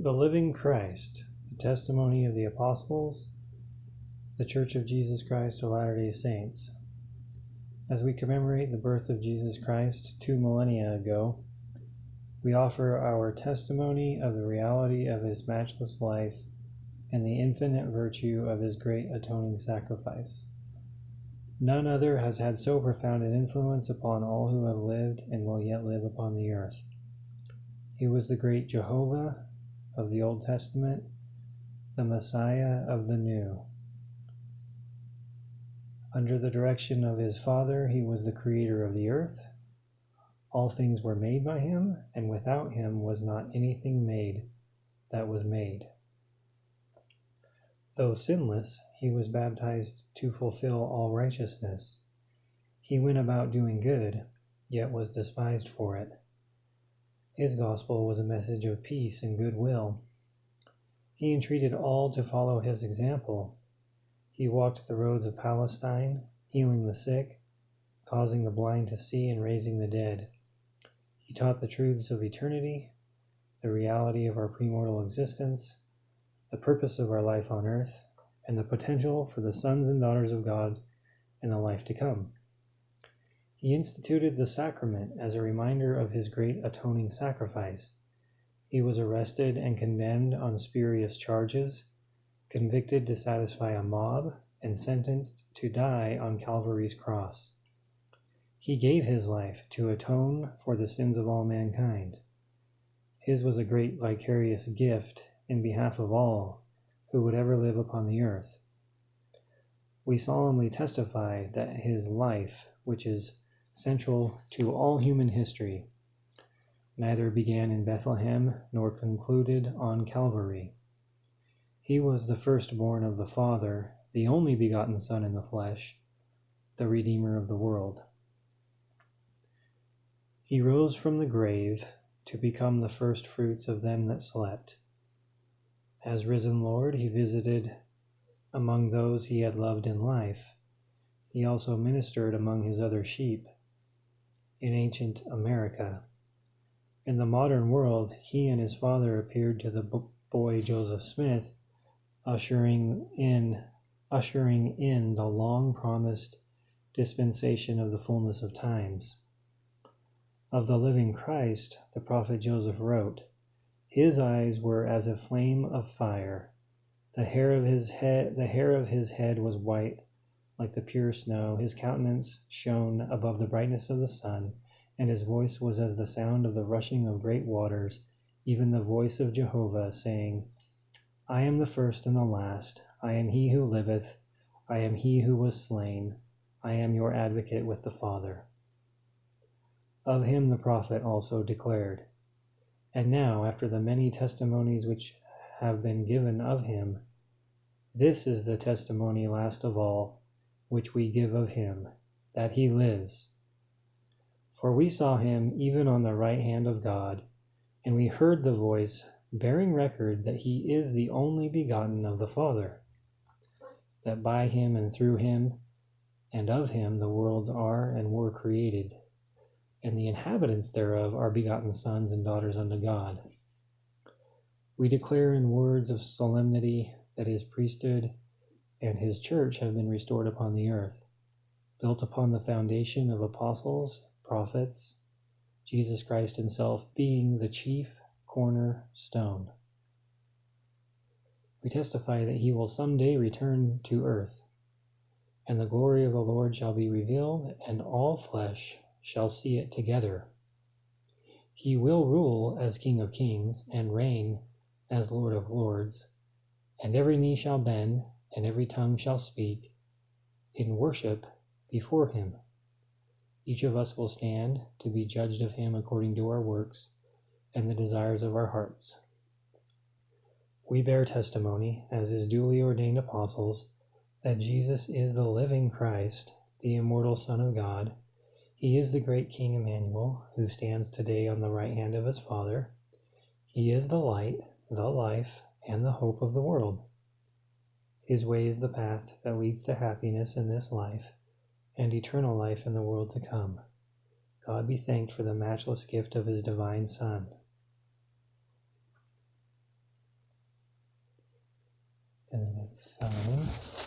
The living Christ, the testimony of the apostles, the Church of Jesus Christ of Latter-day Saints. As we commemorate the birth of Jesus Christ 2 millennia ago, we offer our testimony of the reality of his matchless life and the infinite virtue of his great atoning sacrifice. None other has had so profound an influence upon all who have lived and will yet live upon the earth. He was the great Jehovah of the Old Testament, the Messiah of the New. Under the direction of his Father, he was the creator of the earth. All things were made by him, and without him was not anything made that was made. Though sinless, he was baptized to fulfill all righteousness. He went about doing good, yet was despised for it. His gospel was a message of peace and goodwill. He entreated all to follow his example. He walked the roads of Palestine, healing the sick, causing the blind to see, and raising the dead. He taught the truths of eternity, the reality of our premortal existence, the purpose of our life on earth, and the potential for the sons and daughters of God in the life to come. He instituted the sacrament as a reminder of his great atoning sacrifice. He was arrested and condemned on spurious charges, convicted to satisfy a mob, and sentenced to die on Calvary's cross. He gave his life to atone for the sins of all mankind. His was a great vicarious gift in behalf of all who would ever live upon the earth. We solemnly testify that his life, which is central to all human history, neither began in Bethlehem nor concluded on Calvary. He was the firstborn of the Father, the only begotten Son in the flesh, the Redeemer of the world. He rose from the grave to become the first fruits of them that slept. As risen Lord, he visited among those he had loved in life. He also ministered among his other sheep in ancient America. In the modern world, he and his Father appeared to the boy Joseph Smith, ushering in the long-promised dispensation of the fullness of times. Of the living Christ, the prophet Joseph wrote, "His eyes were as a flame of fire. The hair of his head was white like the pure snow. His countenance shone above the brightness of the sun, and his voice was as the sound of the rushing of great waters, even the voice of Jehovah, saying, I am the first and the last. I am he who liveth. I am he who was slain. I am your advocate with the Father." Of him the prophet also declared, "And now, after the many testimonies which have been given of him, this is the testimony last of all, which we give of him, that he lives. For we saw him even on the right hand of God, and we heard the voice bearing record that he is the only begotten of the Father, that by him and through him and of him the worlds are and were created, and the inhabitants thereof are begotten sons and daughters unto God. We declare in words of solemnity that his priesthood and his church have been restored upon the earth, built upon the foundation of apostles, prophets, Jesus Christ himself being the chief cornerstone. We testify that he will someday return to earth, and the glory of the Lord shall be revealed, and all flesh shall see it together. He will rule as King of kings, and reign as Lord of lords, and every knee shall bend, and every tongue shall speak in worship before him. Each of us will stand to be judged of him according to our works and the desires of our hearts. We bear testimony, as his duly ordained apostles, that Jesus is the living Christ, the immortal Son of God. He is the great King Emmanuel, who stands today on the right hand of his Father. He is the light, the life, and the hope of the world. His way is the path that leads to happiness in this life, and eternal life in the world to come. God be thanked for the matchless gift of his divine Son. And then it's sign.